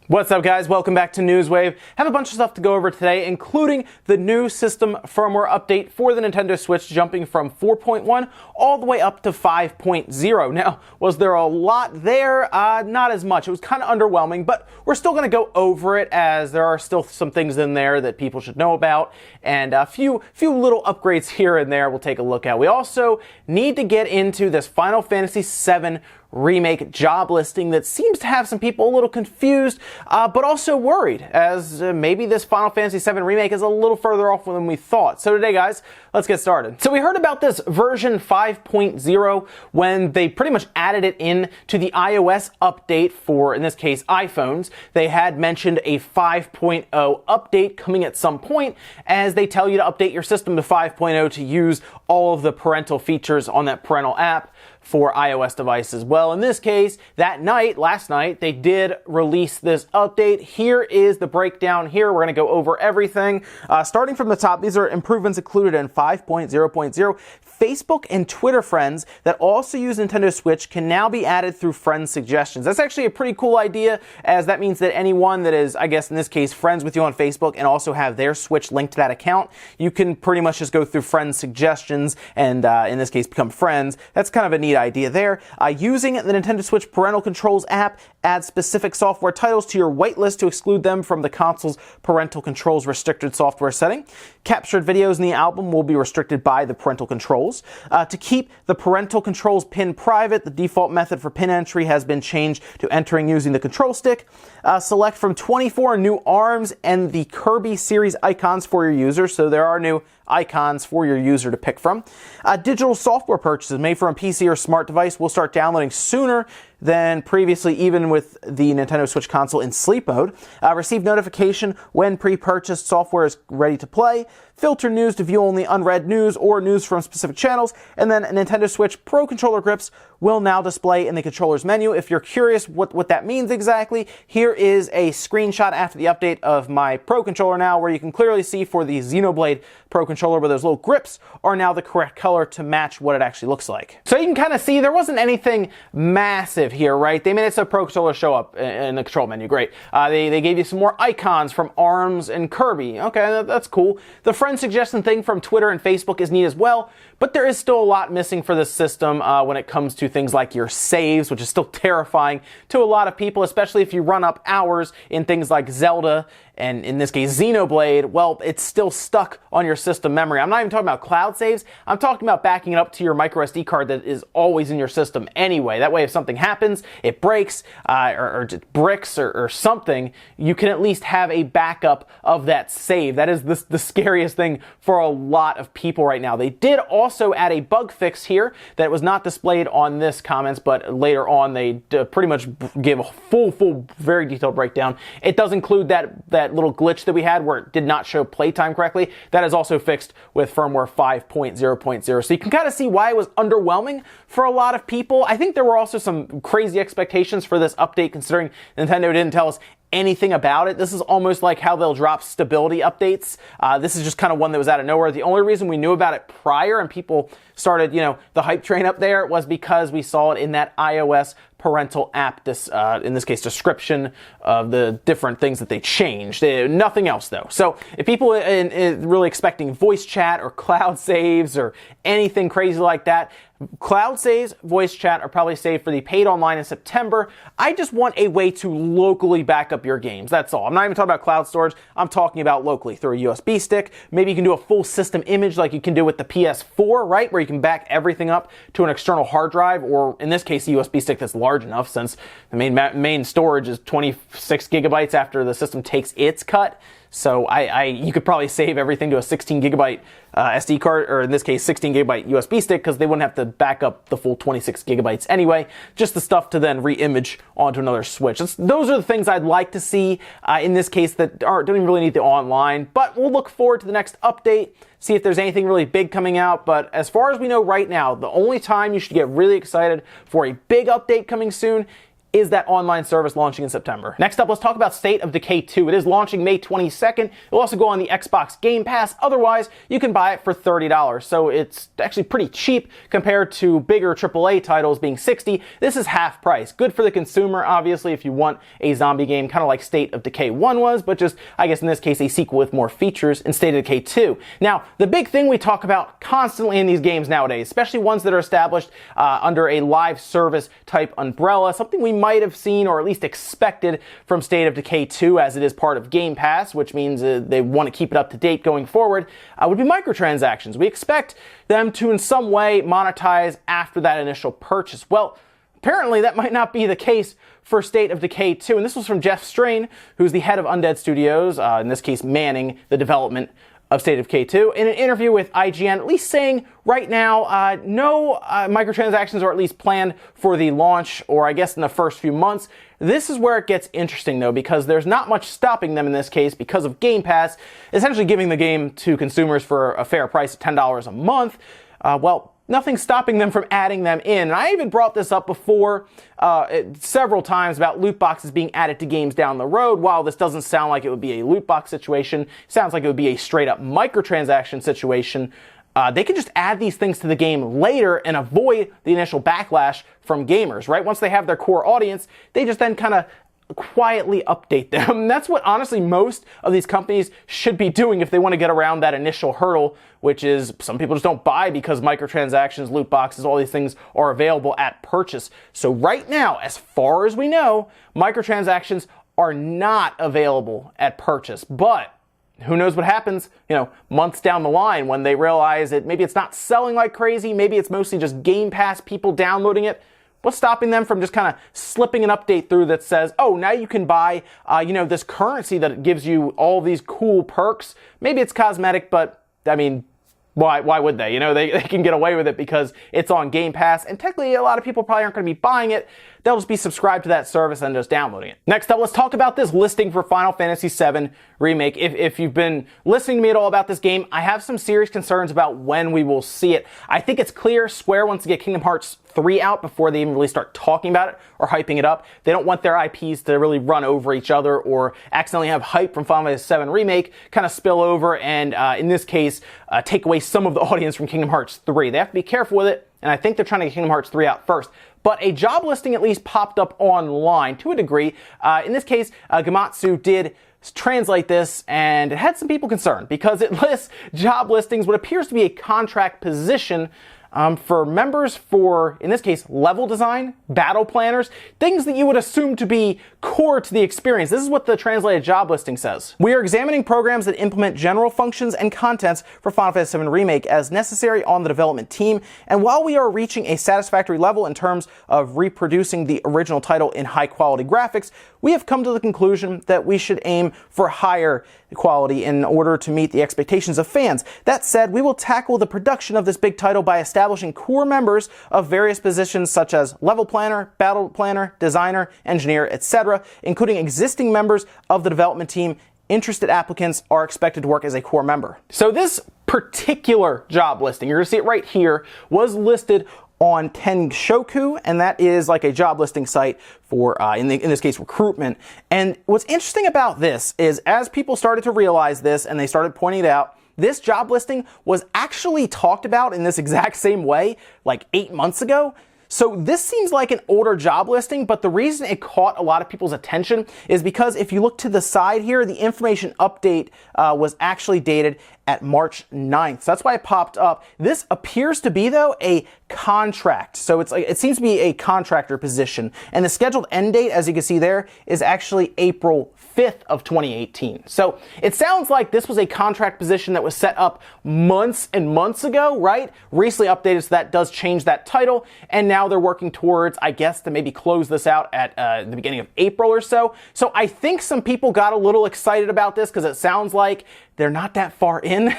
What's up, guys? Welcome back to Newswave. Have a bunch of stuff to go over today, including the new system firmware update for the Nintendo Switch, jumping from 4.1 all the way up to 5.0. Now, was there a lot there? Not as much. It was kind of underwhelming, but we're still going to go over it as there are still some things in there that people should know about, and a few little upgrades here and there we'll take a look at. We also need to get into this Final Fantasy VII Remake job listing that seems to have some people a little confused, but also worried, as maybe this Final Fantasy VII Remake is a little further off than we thought. So today, guys, let's get started. So we heard about this version 5.0 when they pretty much added it in to the iOS update for, in this case, iPhones. They had mentioned a 5.0 update coming at some point, as they tell you to update your system to 5.0 to use all of the parental features on that parental app for iOS devices. Well, in this case, last night, they did release this update. Here is the breakdown here. We're going to go over everything. Starting from the top, these are improvements included in 5.0.0. Facebook and Twitter friends that also use Nintendo Switch can now be added through friend suggestions. That's actually a pretty cool idea, as that means that anyone that is, I guess in this case, friends with you on Facebook and also have their Switch linked to that account, you can pretty much just go through friend suggestions and, in this case, become friends. That's kind of a neat idea there. Using the Nintendo Switch Parental Controls app adds specific software titles to your whitelist to exclude them from the console's Parental Controls restricted software setting. Captured videos in the album will be restricted by the Parental Controls. To keep the Parental Controls pin private, the default method for pin entry has been changed to entering using the control stick. Select from 24 new ARMS and the Kirby series icons for your user, so there are new icons for your user to pick from. Digital software purchases made for a PC or smart device will start downloading sooner than previously, even with the Nintendo Switch console in sleep mode. Receive notification when pre-purchased software is ready to play. Filter news to view only unread news or news from specific channels. And then Nintendo Switch Pro Controller grips will now display in the controller's menu. If you're curious what that means exactly, here is a screenshot after the update of my Pro Controller now, where you can clearly see for the Xenoblade Pro Controller where those little grips are now the correct color to match what it actually looks like. So you can kind of see there wasn't anything massive here, right? They made it so Pro Controller show up in the control menu. Great. They gave you some more icons from ARMS and Kirby. Okay, that's cool. The friend suggestion thing from Twitter and Facebook is neat as well, but there is still a lot missing for this system when it comes to things like your saves, which is still terrifying to a lot of people, especially if you run up hours in things like Zelda and, in this case, Xenoblade. Well, it's still stuck on your system memory. I'm not even talking about cloud saves. I'm talking about backing it up to your micro SD card that is always in your system anyway. That way, if something happens, it breaks or just bricks or something, you can at least have a backup of that save. That is the scariest thing for a lot of people right now. They did also add a bug fix here that was not displayed on this comments, but later on they pretty much give a full, very detailed breakdown. It does include that little glitch that we had where it did not show playtime correctly. That is also fixed with firmware 5.0.0. So you can kind of see why it was underwhelming for a lot of people. I think there were also some crazy expectations for this update, considering Nintendo didn't tell us anything about it. This is almost like how they'll drop stability updates. This is just kind of one that was out of nowhere. The only reason we knew about it prior and people started, the hype train up there, was because we saw it in that iOS parental app, in this case, description of the different things that they changed. Nothing else, though. So if people are really expecting voice chat or cloud saves or anything crazy like that, cloud saves, voice chat are probably saved for the paid online in September. I just want a way to locally back up your games. That's all. I'm not even talking about cloud storage. I'm talking about locally through a USB stick. Maybe you can do a full system image like you can do with the PS4, right? Where you can back everything up to an external hard drive, or in this case, a USB stick that's large enough, since the main storage is 26 gigabytes after the system takes its cut. So you could probably save everything to a 16 gigabyte SD card, or in this case 16 gigabyte USB stick, because they wouldn't have to back up the full 26 gigabytes anyway. Just the stuff to then re-image onto another Switch. Those are the things I'd like to see in this case that don't even really need the online. But we'll look forward to the next update, see if there's anything really big coming out. But as far as we know right now, the only time you should get really excited for a big update coming soon is that online service launching in September. Next up, let's talk about State of Decay 2. It is launching May 22nd. It will also go on the Xbox Game Pass. Otherwise, you can buy it for $30. So it's actually pretty cheap compared to bigger AAA titles being $60. This is half price. Good for the consumer, obviously, if you want a zombie game kind of like State of Decay 1 was, but just, I guess in this case, a sequel with more features in State of Decay 2. Now, the big thing we talk about constantly in these games nowadays, especially ones that are established under a live service type umbrella, something we might have seen or at least expected from State of Decay 2 as it is part of Game Pass, which means they want to keep it up to date going forward, would be microtransactions. We expect them to in some way monetize after that initial purchase. Well, apparently that might not be the case for State of Decay 2, and this was from Jeff Strain, who's the head of Undead Studios, in this case manning the development of State of Decay 2, in an interview with IGN, at least saying right now, no microtransactions are at least planned for the launch, or I guess in the first few months. This is where it gets interesting though, because there's not much stopping them in this case because of Game Pass, essentially giving the game to consumers for a fair price of $10 a month. Well, nothing's stopping them from adding them in. And I even brought this up before several times about loot boxes being added to games down the road. While this doesn't sound like it would be a loot box situation, it sounds like it would be a straight up microtransaction situation. They can just add these things to the game later and avoid the initial backlash from gamers, right? Once they have their core audience, they just then kind of quietly update them. That's what honestly most of these companies should be doing if they want to get around that initial hurdle, which is some people just don't buy because microtransactions, loot boxes, all these things are available at purchase. So right now, as far as we know, microtransactions are not available at purchase. But who knows what happens, months down the line when they realize that maybe it's not selling like crazy, maybe it's mostly just Game Pass people downloading it. What's stopping them from just kind of slipping an update through that says, oh, now you can buy, this currency that gives you all these cool perks. Maybe it's cosmetic, but I mean, why would they? They can get away with it because it's on Game Pass, and technically a lot of people probably aren't going to be buying it. They'll just be subscribed to that service and just downloading it. Next up, let's talk about this listing for Final Fantasy VII Remake. If you've been listening to me at all about this game, I have some serious concerns about when we will see it. I think it's clear Square wants to get Kingdom Hearts 3 out before they even really start talking about it or hyping it up. They don't want their IPs to really run over each other or accidentally have hype from Final Fantasy VII Remake kind of spill over and, in this case, take away some of the audience from Kingdom Hearts 3. They have to be careful with it, and I think they're trying to get Kingdom Hearts 3 out first. But a job listing at least popped up online to a degree. In this case, Gamatsu did translate this, and it had some people concerned because it lists job listings, what appears to be a contract position for members for, in this case, level design, battle planners, things that you would assume to be core to the experience. This is what the translated job listing says. We are examining programs that implement general functions and contents for Final Fantasy VII Remake as necessary on the development team, and while we are reaching a satisfactory level in terms of reproducing the original title in high-quality graphics, we have come to the conclusion that we should aim for higher quality in order to meet the expectations of fans. That said, we will tackle the production of this big title by establishing core members of various positions such as level planner, battle planner, designer, engineer, etc., including existing members of the development team. Interested applicants are expected to work as a core member. So this particular job listing, you're going to see it right here, was listed on Tenshoku, and that is like a job listing site for, in this case, recruitment. And what's interesting about this is as people started to realize this and they started pointing it out, this job listing was actually talked about in this exact same way like 8 months ago. So this seems like an older job listing, but the reason it caught a lot of people's attention is because if you look to the side here, the information update was actually dated at March 9th. So that's why it popped up. This appears to be, though, a contract. So it seems to be a contractor position. And the scheduled end date, as you can see there, is actually April 5th of 2018. So it sounds like this was a contract position that was set up months and months ago, right? Recently updated, so that does change that title. And now they're working towards, I guess, to maybe close this out at the beginning of April or so. So I think some people got a little excited about this because it sounds like they're not that far in.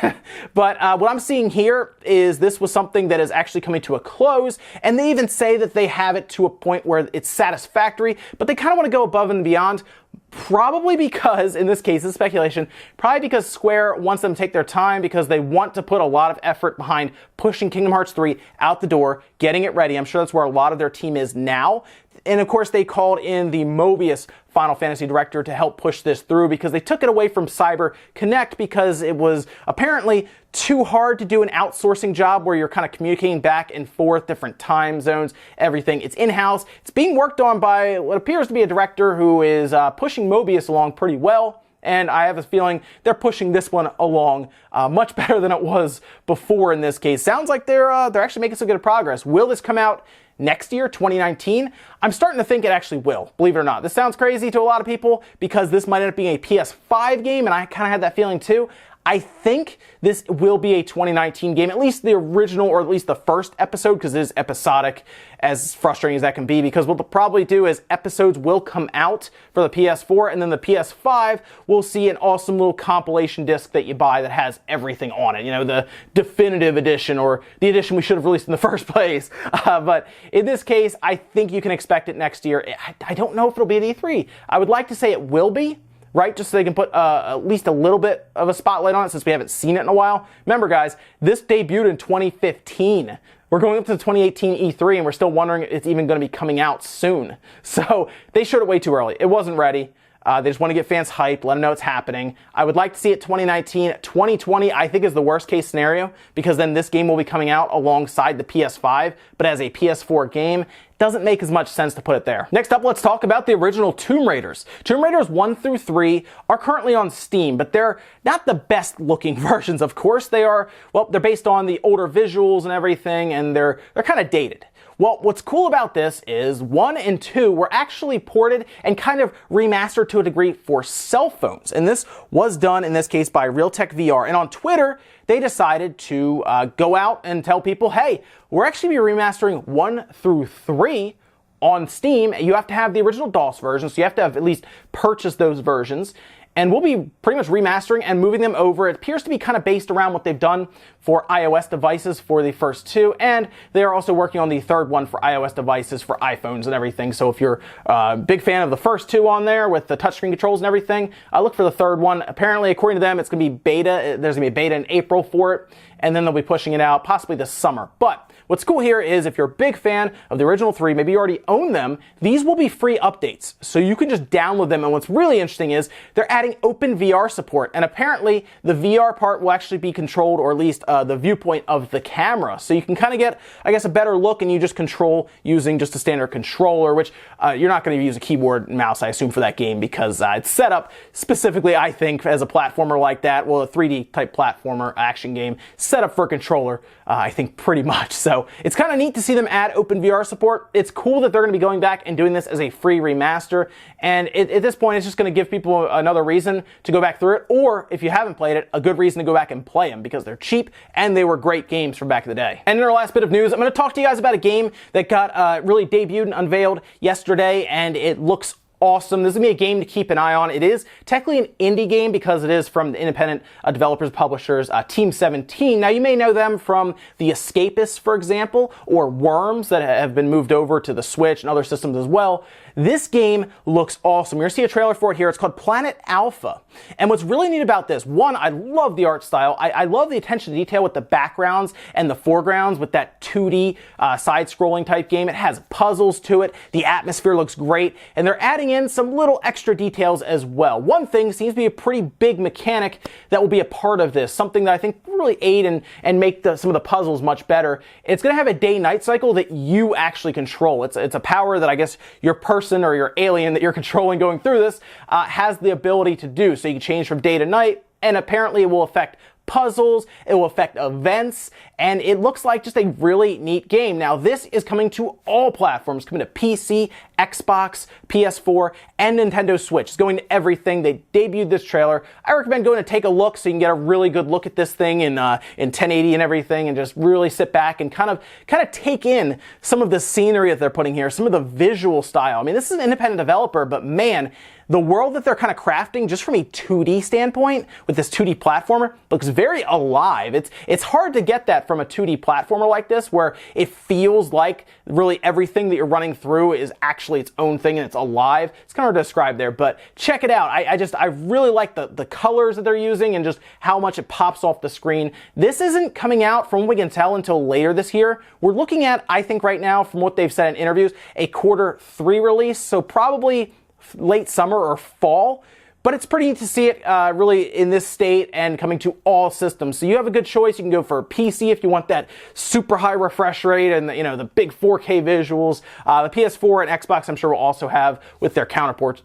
But what I'm seeing here is this was something that is actually coming to a close, and they even say that they have it to a point where it's satisfactory, but they kind of want to go above and beyond. Probably because, in this case, it's speculation, probably because Square wants them to take their time because they want to put a lot of effort behind pushing Kingdom Hearts 3 out the door, getting it ready. I'm sure that's where a lot of their team is now. And of course, they called in the Mobius Final Fantasy director to help push this through because they took it away from Cyber Connect because it was apparently too hard to do an outsourcing job where you're kind of communicating back and forth, different time zones, everything. It's in-house. It's being worked on by what appears to be a director who is pushing Mobius along pretty well. And I have a feeling they're pushing this one along much better than it was before in this case. Sounds like they're actually making some good progress. Will this come out next year, 2019? I'm starting to think it actually will, believe it or not. This sounds crazy to a lot of people because this might end up being a PS5 game, and I kind of had that feeling too. I think this will be a 2019 game, at least the original or at least the first episode, because it is episodic, as frustrating as that can be, because what they'll probably do is episodes will come out for the PS4, and then the PS5 will see an awesome little compilation disc that you buy that has everything on it. You know, the definitive edition, or the edition we should have released in the first place. But in this case, I think you can expect it next year. I don't know if it'll be at E3. I would like to say it will be, right? Just so they can put at least a little bit of a spotlight on it since we haven't seen it in a while. Remember, guys, this debuted in 2015. We're going up to the 2018 E3 and we're still wondering if it's even going to be coming out soon. So they showed it way too early. It wasn't ready. They just want to get fans hyped, let them know it's happening. I would like to see it 2019. 2020, I think, is the worst case scenario because then this game will be coming out alongside the PS5, but as a PS4 game, doesn't make as much sense to put it there. Next up, let's talk about the original Tomb Raiders. Tomb Raiders 1 through 3 are currently on Steam, but they're not the best looking versions, of course. They are, well, they're based on the older visuals and everything, and they're kind of dated. Well, what's cool about this is 1 and 2 were actually ported and kind of remastered to a degree for cell phones. And this was done, in this case, by Realtek VR. And on Twitter, they decided to go out and tell people, hey, we're actually remastering 1 through 3 on Steam. You have to have the original DOS version, so you have to have at least purchased those versions. And we'll be pretty much remastering and moving them over. It appears to be kind of based around what they've done for iOS devices for the first 2, and they are also working on the third one for iOS devices for iPhones and everything. So if you're a big fan of the first 2 on there with the touchscreen controls and everything, look for the third one. Apparently, according to them, it's going to be beta. There's going to be a beta in April for it, and then they'll be pushing it out possibly this summer. But what's cool here is if you're a big fan of the original 3, maybe you already own them, these will be free updates. So you can just download them. And what's really interesting is they're adding open VR support. And apparently the VR part will actually be controlled, or at least the viewpoint of the camera. So you can kind of get, I guess, a better look, and you just control using just a standard controller, which you're not going to use a keyboard and mouse, I assume, for that game because it's set up specifically, I think, as a platformer like that. Well, a 3D type platformer action game set up for a controller, I think, pretty much. So it's kind of neat to see them add open VR support. It's cool that they're going to be going back and doing this as a free remaster. And at this point, it's just going to give people another reason to go back through it. Or if you haven't played it, a good reason to go back and play them because they're cheap and they were great games from back in the day. And in our last bit of news, I'm going to talk to you guys about a game that got really debuted and unveiled yesterday, and it looks awesome. This is going to be a game to keep an eye on. It is technically an indie game because it is from the independent developers, publishers, Team 17. Now, you may know them from The Escapists, for example, or Worms that have been moved over to the Switch and other systems as well. This game looks awesome. You're going to see a trailer for it here. It's called Planet Alpha. And what's really neat about this, one, I love the art style. I love the attention to detail with the backgrounds and the foregrounds with that 2D side-scrolling type game. It has puzzles to it. The atmosphere looks great. And they're adding in some little extra details as well. One thing seems to be a pretty big mechanic that will be a part of this, something that I think will really aid and make some of the puzzles much better. It's going to have a day-night cycle that you actually control. It's a power that I guess your person or your alien that you're controlling going through this has the ability to do. So you can change from day to night, and apparently it will affect puzzles, it will affect events, and it looks like just a really neat game. Now, this is coming to all platforms, coming to PC, Xbox, PS4, and Nintendo Switch. It's going to everything. They debuted this trailer. I recommend going to take a look so you can get a really good look at this thing in 1080 and everything, and just really sit back and kind of take in some of the scenery that they're putting here, some of the visual style. I mean, this is an independent developer, but man, the world that they're kind of crafting just from a 2D standpoint with this 2D platformer looks very alive. It's hard to get that from a 2D platformer like this, where it feels like really everything that you're running through is actually its own thing and it's alive. It's kind of hard to describe there, but check it out. I really like the colors that they're using and just how much it pops off the screen. This isn't coming out, from what we can tell, until later this year. We're looking at, I think right now, from what they've said in interviews, a Q3 release, so probably late summer or fall. But it's pretty neat to see it really in this state and coming to all systems. So you have a good choice. You can go for a PC if you want that super high refresh rate and the big 4K visuals. The PS4 and Xbox, I'm sure, will also have, with their counterparts,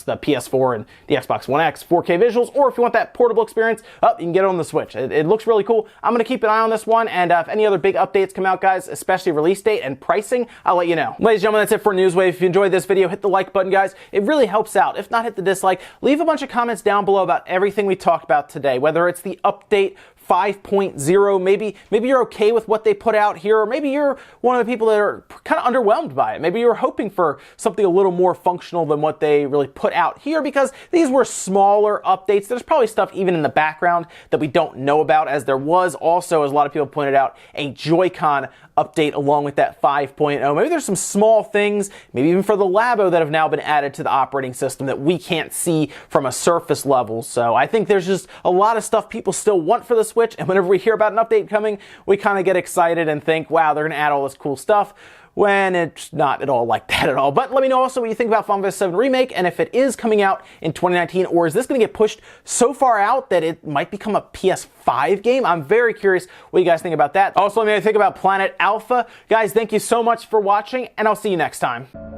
the PS4 and the Xbox One X 4K visuals. Or if you want that portable experience, you can get it on the Switch. It looks really cool. I'm going to keep an eye on this one, and if any other big updates come out, guys, especially release date and pricing, I'll let you know. Ladies and gentlemen, that's it for Newswave. If you enjoyed this video, hit the like button, guys. It really helps out. If not, hit the dislike. Leave a bunch of comments down below about everything we talked about today, whether it's the update 5.0, maybe you're okay with what they put out here, or maybe you're one of the people that are kind of underwhelmed by it. Maybe you're hoping for something a little more functional than what they really put out here, because these were smaller updates. There's probably stuff even in the background that we don't know about, as there was also, as a lot of people pointed out, a Joy-Con update along with that 5.0. Maybe there's some small things, maybe even for the Labo, that have now been added to the operating system that we can't see from a surface level. So I think there's just a lot of stuff people still want for the Switch, and whenever we hear about an update coming, we kind of get excited and think, wow, they're going to add all this cool stuff, when it's not at all like that at all. But let me know also what you think about FF7 Remake, and if it is coming out in 2019, or is this going to get pushed so far out that it might become a PS5 game? I'm very curious what you guys think about that. Also, let me know what you think about Planet Alpha. Guys, thank you so much for watching, and I'll see you next time.